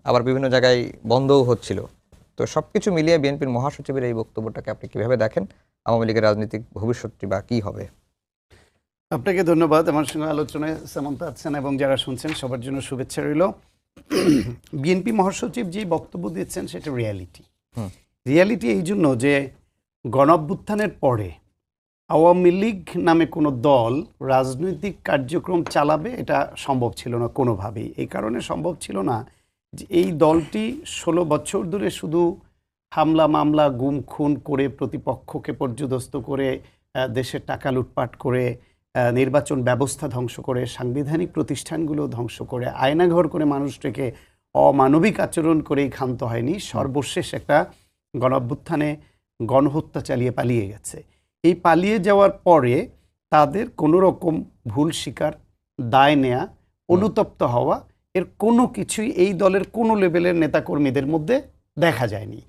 আবার বিভিন্ন জায়গায় বন্ধও হচ্ছিল। তো সবকিছু মিলিয়ে বিএনপির মহাসচিবের এই বক্তব্যটাকে আপনি কিভাবে দেখেন? আওয়ামী লীগের রাজনৈতিক ভবিষ্যৎটি বা কি হবে? আপনাকে ধন্যবাদ। আমার সঙ্গে আলোচনায় সামান্তা আছেন এবং যারা শুনছেন সবার জন্য শুভেচ্ছা রইল। বিএনপি মহাসচিব যে বক্তব্য দিচ্ছেন সেটা রিয়ালিটি এই জন্য যে গণঅভ্যুত্থানের পরে আওয়ামী লীগ নামে কোনো দল রাজনৈতিক কার্যক্রম চালাবে এটা সম্ভব ছিল না কোনোভাবেই। এই কারণে সম্ভব ছিল না যে এই দলটি 16 বছর ধরে শুধু হামলা মামলা গুম খুন করে প্রতিপক্ষকে পর্যদস্ত করে দেশের টাকা লুটপাট করে নির্বাচন ব্যবস্থা ধ্বংস করে সাংবিধানিক প্রতিষ্ঠানগুলো ধ্বংস করে আয়নাঘর করে মানুষটাকে অমানবিক আচরণ করেই ক্ষান্ত হয়নি। সর্বশেষ একটা গণঅভ্যুত্থানে গণহত্যা চালিয়ে পালিয়ে গেছে। এই পালিয়ে যাওয়ার পরে তাদের কোনো রকম ভুল স্বীকার, দায় নেয়া, অনুতপ্ত হওয়া এর কোনো কিছুই এই দলের কোনো লেভেলের নেতাকর্মীদের মধ্যে দেখা যায়নি।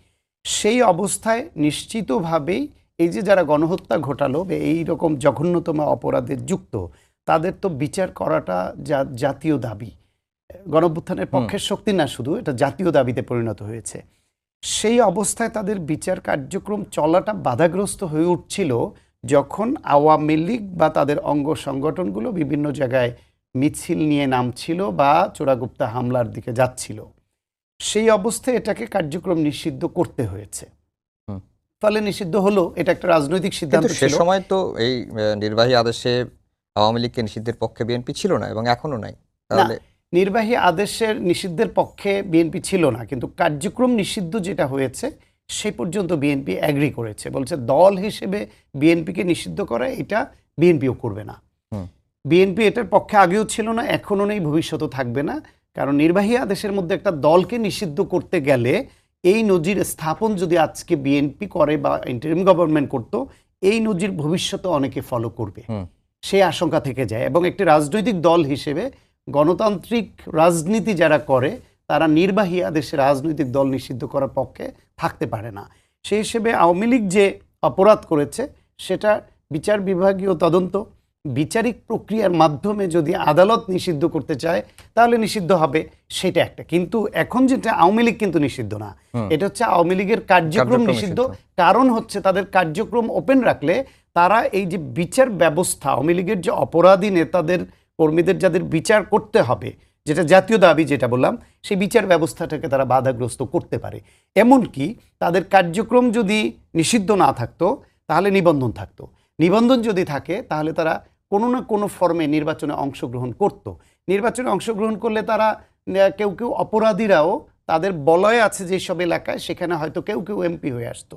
সেই অবস্থায় নিশ্চিতভাবেই এই যে যারা গণহত্যা ঘটালো বা এই রকম জঘন্যতম অপরাধে যুক্ত তাদের তো বিচার করাটা জাতীয় দাবি। গণঅভ্যুত্থানের পক্ষের শক্তি না, শুধু এটা জাতীয় দাবিতে পরিণত হয়েছে। সেই অবস্থায় তাদের বিচার কার্যক্রম চলাটা বাধাগ্রস্ত হয়ে উঠছিল যখন আওয়ামী লীগ বা তাদের অঙ্গ সংগঠনগুলো বিভিন্ন জায়গায় মিছিল নিয়ে নামছিল বা চোরাগুপ্তা হামলার দিকে যাচ্ছিল। সেই অবস্থায় এটাকে কার্যক্রম নিষিদ্ধ করতে হয়েছে। ফলে নিষিদ্ধ হলো, এটা একটা রাজনৈতিক সিদ্ধান্ত ছিল। সে সময় তো এই নির্বাহী আদেশে আওয়ামী লীগকে নিষিদ্ধের পক্ষে বিএনপি ছিল না এবং এখনো নাই। তাহলে নির্বাহী আদেশের নিষিদ্ধের পক্ষে বিএনপি ছিল না, কিন্তু কার্যক্রম নিষিদ্ধ যেটা হয়েছে সে পর্যন্ত বিএনপি অ্যাগ্রি করেছে। বলছে দল হিসেবে বিএনপিকে নিষিদ্ধ করা এটা বিএনপিও করবে না। বিএনপি এটার পক্ষে আগেও ছিল না, এখনো নেই, ভবিষ্যতেও থাকবে না। কারণ নির্বাহী আদেশের মধ্যে একটা দলকে নিষিদ্ধ করতে গেলে এই নজির স্থাপন যদি আজকে বিএনপি করে বা ইন্টারিম গভর্নমেন্ট করতো, এই নজির ভবিষ্যতে অনেকে ফলো করবে, সেই আশঙ্কা থেকে যায়। এবং একটি রাজনৈতিক দল হিসেবে গণতান্ত্রিক রাজনীতি যারা করে তারা নির্বাহী আদেশে রাজনৈতিক দল নিষিদ্ধ করার পক্ষে থাকতে পারে না। সেই হিসেবে আওয়ামী লীগ যে অপরাধ করেছে সেটা বিচার বিভাগীয় তদন্ত, বিচারিক প্রক্রিয়ার মাধ্যমে যদি আদালত নিষিদ্ধ করতে চায় তাহলে নিষিদ্ধ হবে, সেটা একটা। কিন্তু এখন যেটা আওয়ামী লীগ কিন্তু নিষিদ্ধ না, এটা হচ্ছে আওয়ামী লীগের কার্যক্রম নিষিদ্ধ। কারণ হচ্ছে তাদের কার্যক্রম ওপেন রাখলে তারা এই যে বিচার ব্যবস্থা, আওয়ামী লীগের যে অপরাধী নেতাদের কর্মীদের যাদের বিচার করতে হবে, যেটা জাতীয় দাবি যেটা বললাম, সেই বিচার ব্যবস্থাটাকে তারা বাধাগ্রস্ত করতে পারে। এমনকি তাদের কার্যক্রম যদি নিষিদ্ধ না থাকতো তাহলে নিবন্ধন থাকতো, নিবন্ধন যদি থাকে তাহলে তারা কোনো না কোনো ফর্মে নির্বাচনে অংশগ্রহণ করত। নির্বাচনে অংশগ্রহণ করলে তারা কেউ কেউ অপরাধীরাও তাদের বলয় আছে যেসব এলাকায়, সেখানে হয়তো কেউ কেউ এমপি হয়ে আসতো।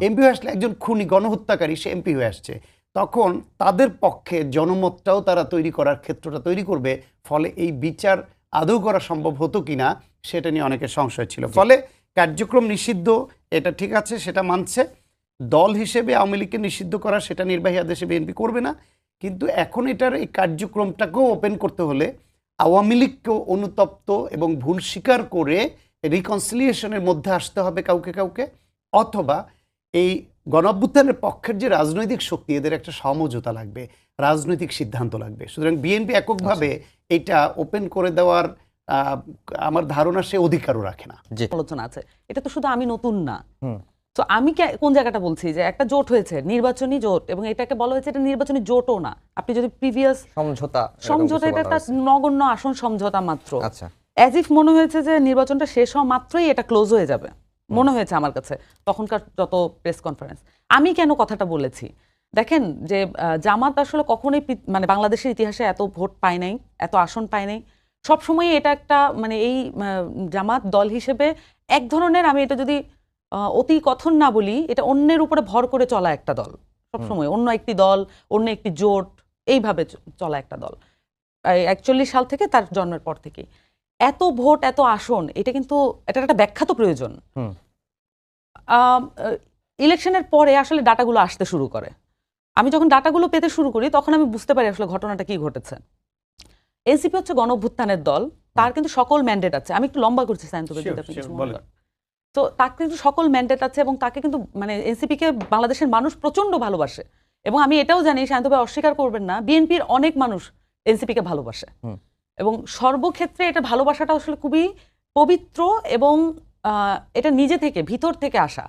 এমপি হয়ে আসলে একজন খুনি গণহত্যাকারী সে এমপি হয়ে আসছে, তখন তাদের পক্ষে জনমতটাও তারা তৈরি করার ক্ষেত্রটা তৈরি করবে। ফলে এই বিচার আদৌ করা সম্ভব হতো কিনা সেটা নিয়ে অনেকের সংশয় ছিল। ফলে কার্যক্রম নিষিদ্ধ এটা ঠিক আছে, সেটা মানছে। দল হিসেবে আওয়ামী লীগকে নিষিদ্ধ করা সেটা নির্বাহী আদেশে বিএনপি করবে না। কিন্তু এখন এটার এই কার্যক্রমটাকেও ওপেন করতে হলে আওয়ামী লীগকেও অনুতপ্ত এবং ভুল স্বীকার করে রিকনসিলিয়েশনের মধ্যে আসতে হবে কাউকে কাউকে, অথবা এই গণঅভ্যুত্থানের পক্ষের যে রাজনৈতিক শক্তি এদের একটা সমঝোতা লাগবে, রাজনৈতিক সিদ্ধান্ত লাগবে। সুতরাং বিএনপি এককভাবে এটা ওপেন করে দেওয়ার আমার ধারণা সে অধিকারও রাখে না। আলোচনা আছে, এটা তো শুধু আমি নতুন না। তো আমি কোন জায়গাটা বলছি যে একটা জোট হয়েছে, নির্বাচনী জোট, এবং এটাকে বলা হয়েছে এটা নির্বাচনী জোটও না। আপনি যদি প্রিভিয়াস সমঝোতা, এটা একটা নগণ্য আসন সমঝোতা মাত্র। অ্যাজ ইফ মনে হয়েছে যে নির্বাচনটা শেষ হওয়া মাত্রই এটা ক্লোজ হয়ে যাবে মনে হয়েছে আমার কাছে তখনকার যত প্রেস কনফারেন্স। আমি কেন কথাটা বলেছি দেখেন, যে জামাত আসলে কখনোই মানে বাংলাদেশের ইতিহাসে এত ভোট পায় নাই, এত আসন পায় নাই। সবসময় এটা একটা মানে এই জামাত দল হিসেবে এক ধরনের, আমি এটা যদি অতি কথন না বলি, এটা অন্যের উপরে ভর করে চলা একটা দল। সবসময় অন্য একটি দল, অন্য একটি জোট, এইভাবে চলা একটা দল 41 সাল থেকে, তার জন্মের পর থেকে। এত ভোট, এত আসন, এটা কিন্তু এটা একটা ব্যাখ্যা তো প্রয়োজন। ইলেকশনের পরে আসলে ডাটাগুলো আসতে শুরু করে। আমি যখন ডাটাগুলো পেতে শুরু করি তখন আমি বুঝতে পারি আসলে ঘটনাটা কি ঘটেছে। এনসিপি হচ্ছে গণঅভ্যুত্থানের দল, তার কিন্তু সকল ম্যান্ডেট আছে। আমি একটু লম্বা করছি তো তার কিন্তু সকল ম্যান্ডেট আছে, এবং তাকে কিন্তু মানে এনসিপিকে বাংলাদেশের মানুষ প্রচন্ড ভালোবাসে। এবং আমি এটাও জানি, শান্ত ভাই অস্বীকার করবেন না, বিএনপির অনেক মানুষ এনসিপিকে ভালোবাসে। এবং সর্বক্ষেত্রে এটা ভালোবাসাটা আসলে খুবই পবিত্র এবং এটা নিজে থেকে ভিতর থেকে আসা।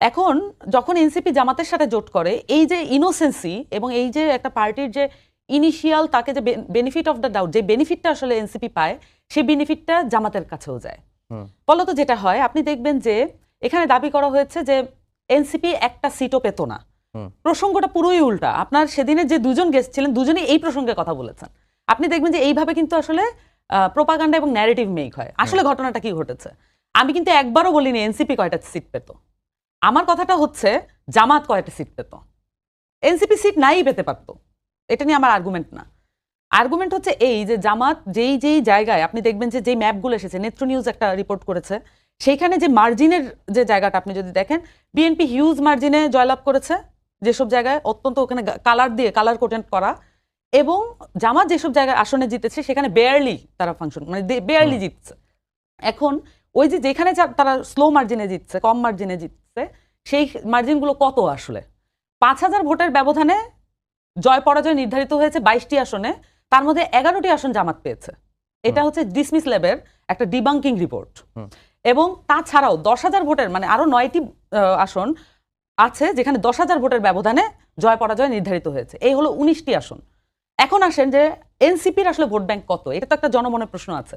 এখন যখন এনসিপি জামাতের সাথে জোট করে, এই যে ইনোসেন্সি এবং এই যে একটা পার্টির যে ইনিশিয়াল তাকে যে বেনিফিট অফ দ্য ডাউট, যে বেনিফিটটা আসলে এনসিপি পায়, সেই বেনিফিটটা জামাতের কাছেও যায়। ফলত যেটা হয়, আপনি দেখবেন যে এখানে দাবি করা হয়েছে যে এনসিপি একটা সিটও পেত না। প্রসঙ্গটা পুরোই উল্টা। আপনার সেদিনের যে দুজন গেস্ট ছিলেন, দুজনেই এই প্রসঙ্গে কথা বলেছেন। আপনি দেখবেন যে এইভাবে কিন্তু আসলে প্রোপাগান্ডা এবং ন্যারেটিভ মেক হয়। আসলে ঘটনাটা কি ঘটেছে, আমি কিন্তু একবারও বলিনি এনসিপি কয়টা সিট পেত। আমার কথাটা হচ্ছে জামাত কয়টা সিট পেত। এনসিপি সিট নাই পেতে পারতো, এটা নিয়ে আমার আর্গুমেন্ট না। আর্গুমেন্ট হচ্ছে এই যে জামাত যেই যেই জায়গায়, আপনি দেখবেন যে যেই ম্যাপগুলো এসেছে, নেত্র নিউজ একটা রিপোর্ট করেছে, সেইখানে যে মার্জিনের যে জায়গাটা আপনি যদি দেখেন, বিএনপি হিউজ মার্জিনে জয়লাভ করেছে যেসব জায়গায়, অত্যন্ত ওখানে কালার দিয়ে কালার কোটেন্ট করা, এবং জামাত যেসব জায়গায় আসনে জিতেছে সেখানে বেয়ারলি তারা ফাংশন, মানে বেয়ারলি জিতছে। এখন ওই যে যেখানে তারা স্লো মার্জিনে জিতছে, কম মার্জিনে জিতছে, সেই মার্জিনগুলো কত আসলে? 5,000 ভোটের ব্যবধানে জয় পরাজয় নির্ধারিত হয়েছে 22টি আসনে, তার মধ্যে 11টি আসন জামাত পেয়েছে। এটা হচ্ছে ডিসমিস ল্যাবের একটা ডিবাঙ্কিং রিপোর্ট। এবং তাছাড়াও 10,000 ভোটের, মানে আরো 9টি আসন আছে যেখানে 10,000 ভোটের ব্যবধানে জয় পরাজয় নির্ধারিত হয়েছে। এই হলো 19টি আসন। এখন আসেন যে এনসিপির আসলে ভোট ব্যাংক কত, এটা তো একটা জনমনে প্রশ্ন আছে।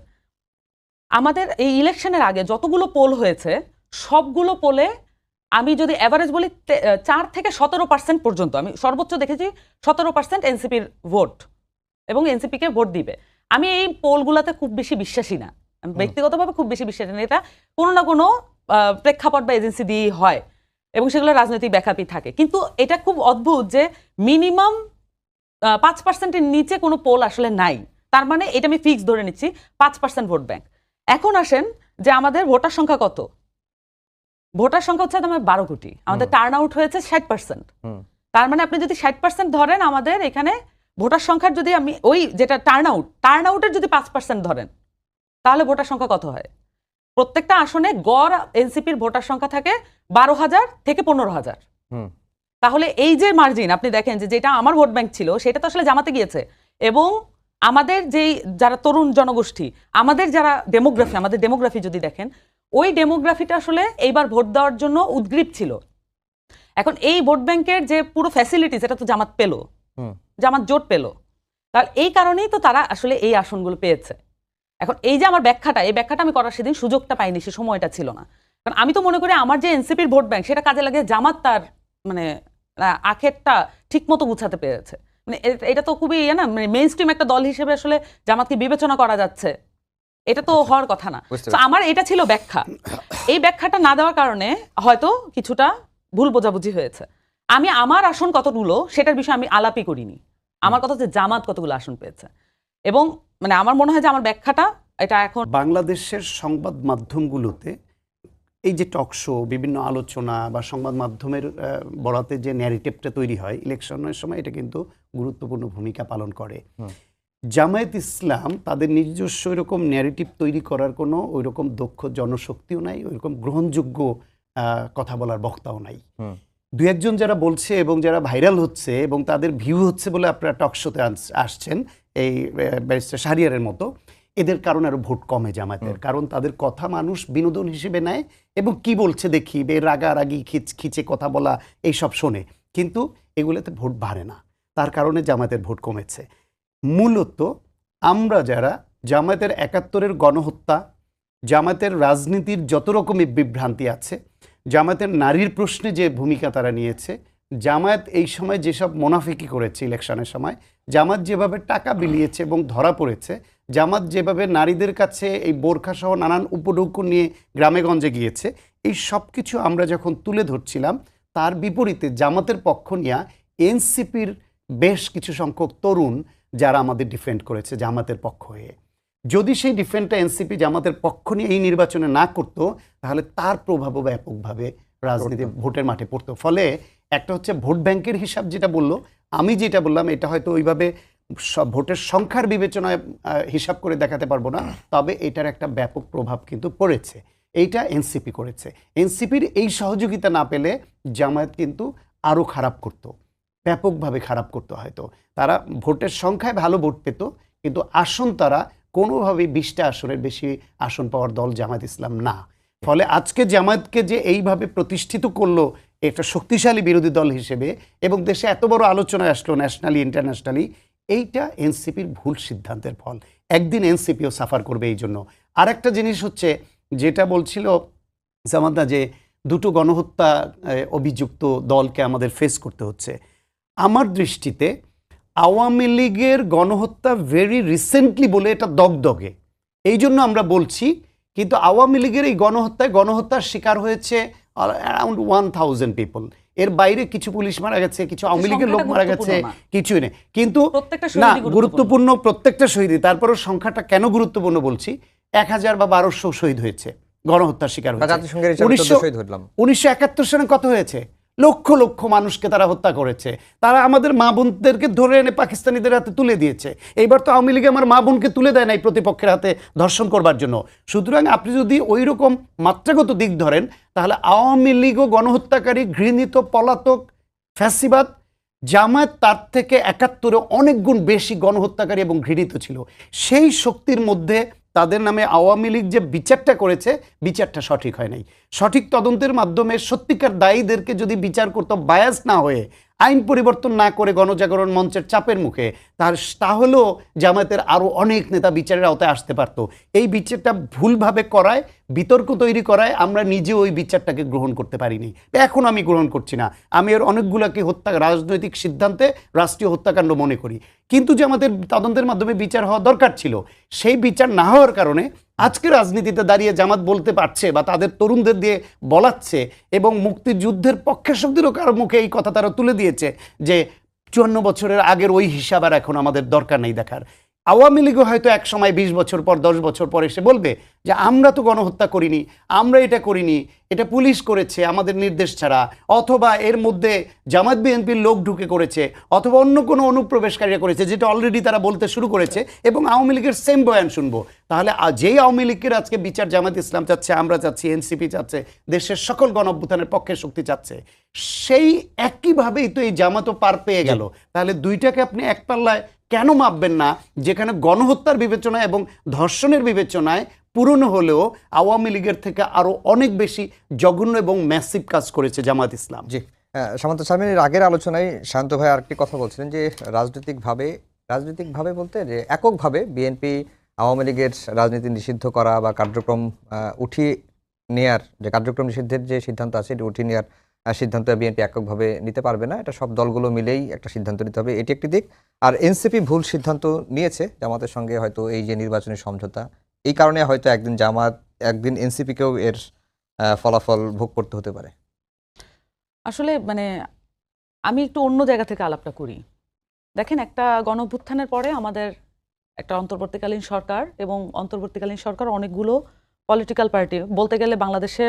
আমাদের এই ইলেকশনের আগে যতগুলো পোল হয়েছে, সবগুলো পোলে আমি যদি অ্যাভারেজ বলি 4 থেকে 17% পর্যন্ত, আমি সর্বোচ্চ দেখেছি 17% এনসিপির ভোট এবং এনসিপিকে ভোট দিবে। আমি এই পোলগুলোতে খুব বেশি বিশ্বাসী না, আমি ব্যক্তিগতভাবে খুব বেশি বিশ্বাসী না। এটা কোনো না কোনো প্রেক্ষাপট বা এজেন্সি দিয়েই হয় এবং সেগুলো রাজনৈতিক ব্যাখ্যাপি থাকে। কিন্তু এটা খুব অদ্ভুত যে মিনিমাম 5%-এর নিচে কোনো পোল আসলে নাই। তার মানে এটা আমি ফিক্স ধরে নিচ্ছি 5% ভোট ব্যাংক। এখন আসেন যে আমাদের ভোটার সংখ্যা কত? ভোটার সংখ্যা হচ্ছে আমাদের 12 কোটি, আমাদের টার্ন আউট হয়েছে 60%। তার মানে আপনি যদি 60% ধরেন, আমাদের এখানে ভোটার সংখ্যার যদি আমি ওই যেটা টার্ন আউটের যদি 5% ধরেন, তাহলে ভোটার সংখ্যা কত হয়? প্রত্যেকটা আসনে গড় এনসিপির ভোটার সংখ্যা থাকে 12,000 থেকে 15,000। তাহলে এই যে মার্জিন আপনি দেখেন যে যেটা আমার ভোট ব্যাংক ছিল, সেটা তো আসলে জামাতে গিয়েছে। এবং আমাদের যেই যারা তরুণ জনগোষ্ঠী, আমাদের যারা আমাদের ডেমোগ্রাফি যদি দেখেন, ওই ডেমোগ্রাফিটা আসলে এইবার ভোট দেওয়ার জন্য উদ্গ্রীব ছিল। এখন এই ভোট ব্যাংকের যে পুরো ফ্যাসিলিটিস, এটা তো জামাত পেল, জামাত জোট পেল। তাহলে এই কারণেই তো তারা আসলে এই আসনগুলো পেয়েছে। এখন এই যে আমার ব্যাখ্যাটা, এই ব্যাখ্যাটা আমি করার সেদিন সুযোগটা পাইনি, সে সময়টা ছিল না। কারণ আমি তো মনে করি আমার যে এনসিপির ভোট ব্যাংক, সেটা কাজে লাগে জামাত তার মানে আখেরটা ঠিক মতো গুছাতে পেরেছে। মানে এটা তো খুবই না, মানে মেইন স্ট্রিম একটা দল হিসেবে আসলে জামাতকে বিবেচনা করা যাচ্ছে, এটা তো হওয়ার কথা না। আমার এটা ছিল ব্যাখ্যা। এই ব্যাখ্যাটা না দেওয়ার কারণে হয়তো কিছুটা ভুল বোঝাবুঝি হয়েছে। আমি আমার আসন কতগুলো সেটার বিষয়ে আমি আলাপই করিনি। আমার কথা হচ্ছে জামাত কতগুলো আসন পেয়েছে, এবং মানে আমার মনে হয় যে আমার ব্যাখ্যাটা এটা এখন বাংলাদেশের সংবাদ মাধ্যমগুলোতে এই যে টক শো, বিভিন্ন আলোচনা বা সংবাদ মাধ্যমের বরাতে যে ন্যারেটিভটা তৈরি হয় ইলেকশনের সময়, এটা কিন্তু গুরুত্বপূর্ণ ভূমিকা পালন করে। জামায়াত ইসলাম তাদের নিজস্ব এরকম ন্যারেটিভ তৈরি করার কোনো ওইরকম দক্ষ জনশক্তিও নাই, ওইরকম গ্রহণযোগ্য কথা বলার বক্তাও নাই। দু একজন যারা বলছে এবং যারা ভাইরাল হচ্ছে এবং তাদের ভিউ হচ্ছে বলে আপনারা টক শোতে আসছেন, এই ব্যারিস্টার শাহরিয়ারের মতো, এদের কারণে আরো ভোট কমে জামায়াতের। কারণ তাদের কথা মানুষ বিনোদন হিসেবে নেয় এবং কি বলছে দেখি, রাগারাগি খিচে কথা বলা এইসব শোনে, কিন্তু এগুলোতে ভোট বাড়ে না। তার কারণে জামায়াতের ভোট কমেছে। মূলত আমরা যারা জামায়াতের 71-এর গণহত্যা, জামায়াতের রাজনীতির যত রকমের বিভ্রান্তি আছে, জামায়াতের নারীর প্রশ্নে যে ভূমিকা তারা নিয়েছে, জামায়াত এই সময় যেসব মোনাফিকি করেছে ইলেকশনের সময়, জামাত যেভাবে টাকা বিলিয়েছে এবং ধরা পড়েছে, জামাত যেভাবে নারীদের কাছে এই বোরখা সহ নানান উপঢৌকন নিয়ে গ্রামে গঞ্জে গিয়েছে, এই সব কিছু আমরা যখন তুলে ধরছিলাম, তার বিপরীতে জামাতের পক্ষ নিয়ে এনসিপির বেশ কিছু সংখ্যক তরুণ যারা আমাদের ডিফেন্ড করেছে জামাতের পক্ষ হয়ে। যদি সেই ডিফেন্ডটা এনসিপি জামাতের পক্ষ নিয়ে এই নির্বাচনে না করতো, তাহলে তার প্রভাবও ব্যাপকভাবে রাজনীতি ভোটের মাঠে পড়তো। ফলে একটা হচ্ছে ভোট ব্যাংকের হিসাব যেটা বললো, আমি যেটা বললাম এটা হয়তো ওইভাবে ভোটের সংখ্যার বিবেচনায় হিসাব করে দেখাতে পারবো না, তবে এটার একটা ব্যাপক প্রভাব কিন্তু পড়েছে। এইটা এনসিপি করেছে। এনসিপির এই সহযোগিতা না পেলে জামায়াত কিন্তু আরও খারাপ করতো, ব্যাপকভাবে খারাপ করতে হয়তো। তারা ভোটের সংখ্যায় ভালো ভোট পেত, কিন্তু আসন তারা কোনোভাবে 20টা আসনের বেশি আসন পাওয়ার দল জামায়াত ইসলাম না। ফলে আজকে জামায়াতকে যে এইভাবে প্রতিষ্ঠিত করলো একটা শক্তিশালী বিরোধী দল হিসেবে, এবং দেশে এত বড় আলোচনায় আসলো ন্যাশনালি ইন্টারন্যাশনালি, এইটা এনসিপির ভুল সিদ্ধান্তের ফল। একদিন এনসিপিও সাফার করবে এই জন্য। আর একটা জিনিস হচ্ছে, যেটা বলছিল জামাতা, যে দুটো গণহত্যা অভিযুক্ত দলকে আমাদের ফেস করতে হচ্ছে। আমার দৃষ্টিতে আওয়ামী লীগের গণহত্যা ভেরি রিসেন্টলি বলে এটা দগদগে, এই জন্য আমরা বলছি। কিন্তু আওয়ামী লীগের এই গণহত্যার শিকার হয়েছে অ্যারাউন্ড 1000 পিপল। এর বাইরে কিছু পুলিশ মারা গেছে, কিছু আওয়ামী লীগের লোক মারা গেছে, কিছুই নেই। কিন্তু না, গুরুত্বপূর্ণ প্রত্যেকটা শহীদই। তারপরও সংখ্যাটা কেন গুরুত্বপূর্ণ বলছি, 1000 বা 1200 শহীদ হয়েছে, গণহত্যার শিকার হয়েছে। 1971 সালে কত হয়েছে? লক্ষ লক্ষ মানুষকে তারা হত্যা করেছে। তারা আমাদের মা বোনদেরকে ধরে এনে পাকিস্তানিদের হাতে তুলে দিয়েছে। এইবার তো আওয়ামী লীগে আমার মা বোনকে তুলে দেয় নাই প্রতিপক্ষের হাতে ধর্ষণ করবার জন্য। সুতরাং আপনি যদি ওই রকম মাত্রাগত দিক ধরেন, তাহলে আওয়ামী লীগও গণহত্যাকারী, ঘৃণিত, পলাতক, ফ্যাসিবাদ। জামায়াত তার থেকে 71-এ অনেক গুণ বেশি গণহত্যাকারী এবং ঘৃণিত ছিল। সেই শক্তির মধ্যে তাদের নামে আওয়ামী লীগ যে বিচারটা করেছে, বিচারটা সঠিক হয় নাই। সঠিক তদন্তের মাধ্যমে সত্যিকার দায়ীদেরকে যদি বিচার করতো, বায়াস না হয়ে, আইন পরিবর্তন না করে গণজাগরণ মঞ্চের চাপের মুখে, তাহলেও জামায়াতের আরও অনেক নেতা বিচারের আওতায় আসতে পারতো। এই বিচারটা ভুলভাবে করায়, বিতর্ক তৈরি করায় আমরা নিজে ওই বিচারটাকে গ্রহণ করতে পারিনি। এখন আমি গ্রহণ করছি না। আমি এর অনেকগুলোকে রাজনৈতিক সিদ্ধান্তে রাষ্ট্রীয় হত্যাকাণ্ড মনে করি। কিন্তু যে আমাদের তদন্তের মাধ্যমে বিচার হওয়া দরকার ছিল, সেই বিচার না হওয়ার কারণে আজকে রাজনীতিতে দাঁড়িয়ে জামাত বলতে পারছে, বা তাদের তরুণদের দিয়ে বলাচ্ছে, এবং মুক্তিযুদ্ধের পক্ষের শক্তিরও কারো মুখে এই কথা তারা তুলে দিয়েছে যে 54 বছরের আগের ওই হিসাব আর এখন আমাদের দরকার নেই দেখার। আওয়ামী লীগও হয়তো এক সময় 20 বছর পর, 10 বছর পর এসে বলবে যে আমরা তো গণহত্যা করিনি, আমরা এটা করিনি, এটা পুলিশ করেছে আমাদের নির্দেশ ছাড়া, অথবা এর মধ্যে জামায়াত বিএনপির লোক ঢুকে করেছে, অথবা অন্য কোনো অনুপ্রবেশকারীরা করেছে, যেটা অলরেডি তারা বলতে শুরু করেছে, এবং আওয়ামী লীগের সেম বয়ান শুনবো। তাহলে যেই আওয়ামী লীগের আজকে বিচার জামায়াত ইসলাম চাচ্ছে, আমরা চাচ্ছি, এনসিপি চাচ্ছে, দেশের সকল গণঅভ্যুত্থানের পক্ষের শক্তি চাচ্ছে, সেই একইভাবেই তো এই জামাতও পার পেয়ে গেল। তাহলে দুইটাকে আপনি এক পাল্লায় কেন মাপবেন না, যেখানে গণহত্যার বিবেচনায় এবং ধর্ষণের বিবেচনায় পুরনো হলেও আওয়ামী লীগের থেকে আরো অনেক বেশি জঘন্য এবং ম্যাসিভ কাজ করেছে জামায়াত ইসলাম। জি, সামন্ত শারমিনের আগের আলোচনায় শান্ত ভাই আরেকটি কথা বলছিলেন যে রাজনৈতিকভাবে বলতে যে এককভাবে বিএনপি আওয়ামী লীগের রাজনীতি নিষিদ্ধ করা বা কার্যক্রম উঠিয়ে নেয়ার, যে কার্যক্রম নিষিদ্ধের যে সিদ্ধান্ত আছে এটি উঠিয়ে নেওয়ার সিদ্ধান্ত বিএনপি এককভাবে নিতে পারবে না। এটা সব দলগুলো মিলেই একটা সিদ্ধান্ত নিতে হবে, এটি একটি দিক। আর এনসিপি ভুল সিদ্ধান্ত নিয়েছে জামাতের সঙ্গে, হয়তো এই যে নির্বাচনী সমঝোতা, এই কারণে হয়তো একদিন জামাত, একদিন এনসিপিকেও এর ফলাফল ভোগ করতে হতে পারে। আসলে মানে আমি একটু অন্য জায়গা থেকে আলাপটা করি। দেখেন, একটা গণঅভ্যুত্থানের পরে আমাদের একটা অন্তর্বর্তীকালীন সরকার, এবং অন্তর্বর্তীকালীন সরকার অনেকগুলো পলিটিক্যাল পার্টি, বলতে গেলে বাংলাদেশে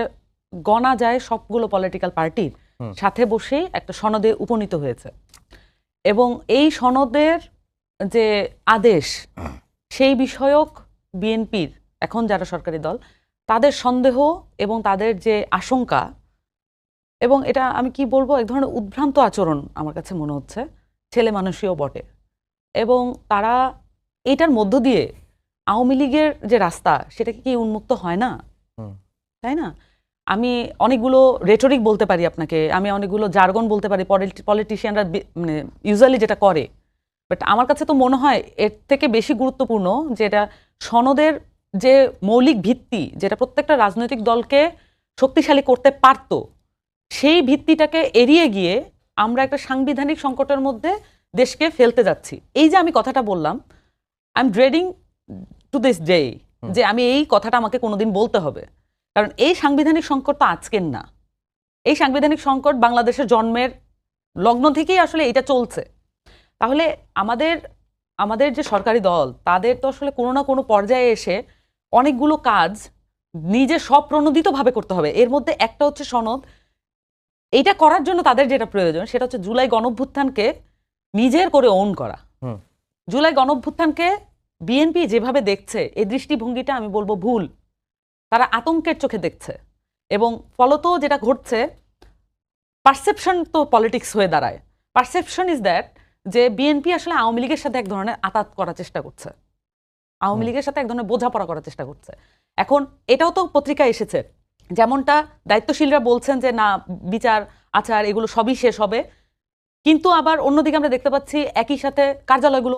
গণা যায় সবগুলো পলিটিক্যাল পার্টির সাথে বসেই একটা সনদে উপনীত হয়েছে। এবং এই সনদের যে আদেশ, সেই বিষয়ক বিএনপির এখন যারা সরকারি দল, তাদের সন্দেহ এবং তাদের যে আশঙ্কা, এবং এটা আমি কি বলবো, এক ধরনের উদ্ভ্রান্ত আচরণ আমার কাছে মনে হচ্ছে, ছেলে মানুষীয় বটে। এবং তারা এটার মধ্য দিয়ে আওয়ামী লীগের যে রাস্তা, সেটাকে কি উন্মুক্ত হয় না? তাই না? আমি অনেকগুলো রেটরিক বলতে পারি আপনাকে, আমি অনেকগুলো জার্গন বলতে পারি, পলিটিশিয়ানরা মানে ইউজুয়ালি যেটা করে, বাট আমার কাছে তো মনে হয় এর থেকে বেশি গুরুত্বপূর্ণ যেটা সনদের যে মৌলিক ভিত্তি, যেটা প্রত্যেকটা রাজনৈতিক দলকে শক্তিশালী করতে পারত, সেই ভিত্তিটাকে এড়িয়ে গিয়ে আমরা একটা সাংবিধানিক সংকটের মধ্যে দেশকে ফেলতে যাচ্ছি। এই যে আমি কথাটা বললাম, I am dreading to this day, যে আমি এই কথাটা আমাকে কোনোদিন বলতে হবে, কারণ এই সাংবিধানিক সংকট তো আজকের না। এই সাংবিধানিক সংকট বাংলাদেশের জন্মের লগ্ন থেকেই আসলে এটা চলছে। তাহলে আমাদের যে সরকারি দল, তাদের তো আসলে কোনো না কোনো পর্যায়ে এসে অনেকগুলো কাজ নিজে স্বপ্রণোদিতভাবে করতে হবে। এর মধ্যে একটা হচ্ছে সনদ। এইটা করার জন্য তাদের যেটা প্রয়োজন, সেটা হচ্ছে জুলাই গণঅভ্যুত্থানকে নিজের করে ওন করা। জুলাই গণঅভ্যুত্থানকে বিএনপি যেভাবে দেখছে, এই দৃষ্টিভঙ্গিটা আমি বলবো ভুল। তারা আতঙ্কের চোখে দেখছে, এবং ফলত যেটা ঘটছে, পারসেপশন তো পলিটিক্স হয়ে দাঁড়ায়। পারসেপশন ইজ দ্যাট যে বিএনপি আসলে আওয়ামী লীগের সাথে এক ধরনের আতাত করার চেষ্টা করছে। আওয়ামী লীগের সাথে এক ধরনের বোঝাপড়া করার চেষ্টা করছে। এখন এটাও তো পত্রিকায় এসেছে, যেমনটা দায়িত্বশীলরা বলছেন যে না বিচার আচার এগুলো সবই শেষ হবে, কিন্তু আবার অন্যদিকে আমরা দেখতে পাচ্ছি একই সাথে কার্যালয়গুলো